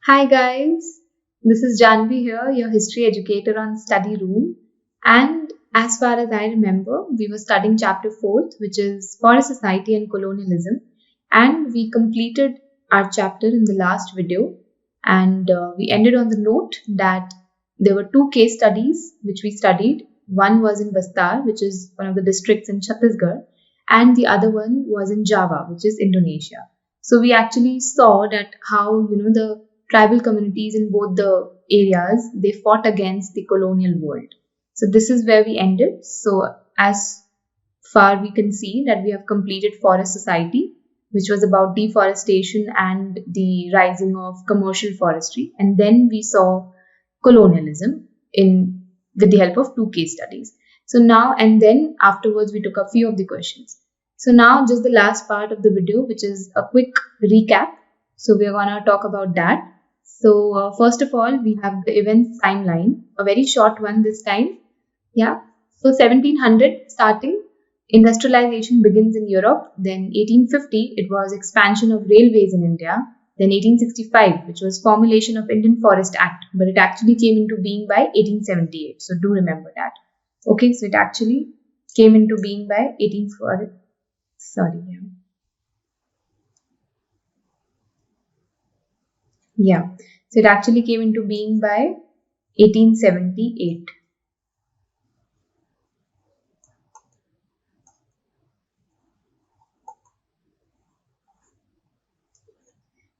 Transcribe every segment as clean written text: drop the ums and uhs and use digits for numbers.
Hi guys, this is Janvi here, your history educator on Study Room. And as far as I remember, we were studying chapter 4th, which is Forest Society and Colonialism. And we completed our chapter in the last video. And we ended on the note that there were two case studies which we studied. One was in Bastar, which is one of the districts in Chhattisgarh, and the other one was in Java, which is Indonesia. So we actually saw that how the tribal communities in both the areas they fought against the colonial world. So this is where we ended. So as far we can see that we have completed Forest Society, which was about deforestation and the rising of commercial forestry, and then we saw colonialism in with the help of two case studies. So now and then afterwards we took a few of the questions. So now just the last part of the video, which is a quick recap. So we're gonna talk about that. So first of all, we have the events timeline, a very short one this time. Yeah. So 1700 starting, industrialization begins in Europe. Then 1850, it was expansion of railways in India. Then 1865, which was formulation of Indian Forest Act, but it actually came into being by 1878. So do remember that. Okay, so it actually came into being by 1840. Sorry. Yeah. So it actually came into being by 1878.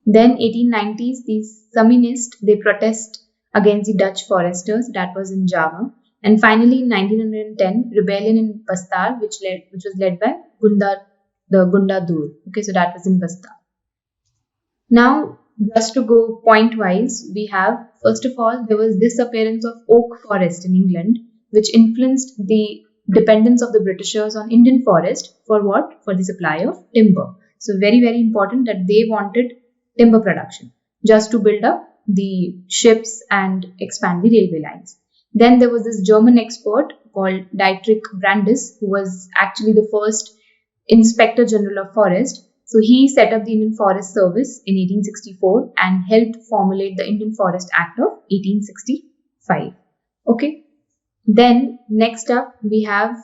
Then 1890s, these Saminists, they protest against the Dutch foresters, that was in Java. And finally, in 1910, rebellion in Bastar, which was led by the Gunda Dur. Okay, so that was in Bastar. Now, just to go pointwise, we have, first of all, there was disappearance of oak forest in England, which influenced the dependence of the Britishers on Indian forest for what? For the supply of timber. So very, very important that they wanted timber production just to build up the ships and expand the railway lines. Then there was this German expert called Dietrich Brandis, who was actually the first Inspector General of Forest. So he set up the Indian Forest Service in 1864 and helped formulate the Indian Forest Act of 1865. Okay. Then next up we have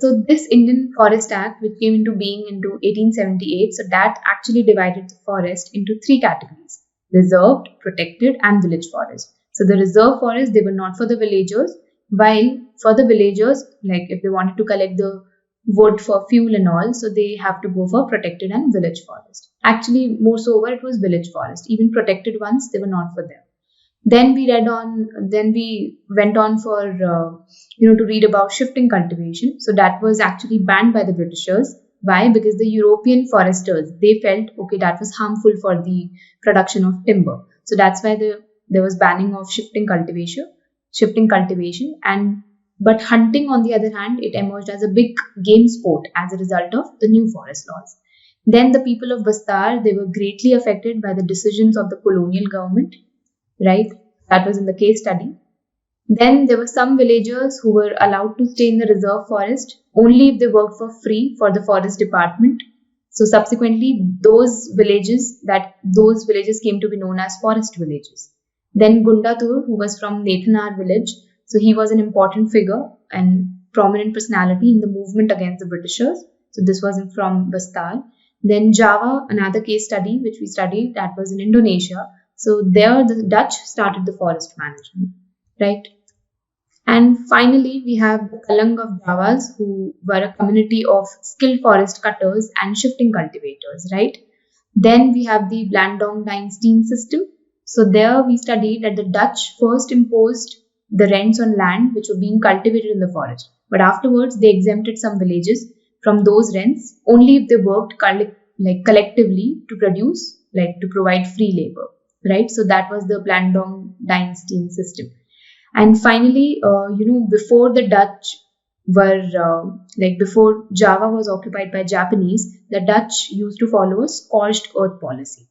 so this Indian Forest Act, which came into being into 1878, so that actually divided the forest into three categories: reserved, protected, and village forest. So the reserve forest, they were not for the villagers, while for the villagers, like if they wanted to collect the wood for fuel and all, so they have to go for protected and village forest. Actually, more so over, it was village forest. Even protected ones, they were not for them. Then we went on for to read about shifting cultivation. So that was actually banned by the Britishers. Why? Because the European foresters, they felt okay, that was harmful for the production of timber. So that's why there was banning of shifting cultivation. And but hunting, on the other hand, it emerged as a big game sport as a result of the new forest laws. Then the people of Bastar, they were greatly affected by the decisions of the colonial government, right? That was in the case study. Then there were some villagers who were allowed to stay in the reserve forest only if they worked for free for the forest department. So subsequently, those villages came to be known as forest villages. Then Gundatur, who was from Nethanar village, so he was an important figure and prominent personality in the movement against the Britishers. So this was from Bastar. Then Java, another case study which we studied, that was in Indonesia. So there the Dutch started the forest management, right? And finally, we have the Kalang of Javas, who were a community of skilled forest cutters and shifting cultivators, right? Then we have the Blandong Dynasty system. So there we studied that the Dutch first imposed the rents on land which were being cultivated in the forest. But afterwards, they exempted some villages from those rents only if they worked collectively to provide free labor, right? So that was the Blandong Dynasty system. And finally, before the Dutch before Java was occupied by Japanese, the Dutch used to follow a scorched earth policy.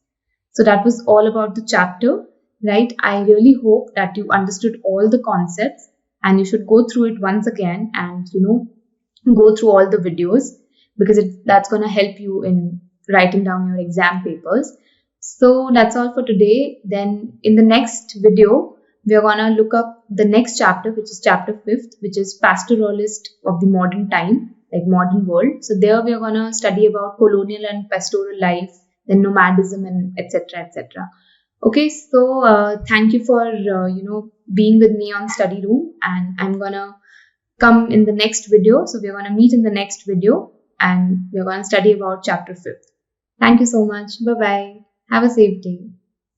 So that was all about the chapter, right? I really hope that you understood all the concepts, and you should go through it once again and, go through all the videos. because that's going to help you in writing down your exam papers. So that's all for today. Then in the next video, we are going to look up the next chapter, which is chapter 5th, which is pastoralist of the modern time, like modern world. So there we are going to study about colonial and pastoral life, then nomadism, and etc. etc. Okay, so thank you for being with me on study room, and I'm gonna come in the next video. So we're gonna meet in the next video, and we're gonna study about chapter 5th. Thank you so much. Bye bye. Have a safe day.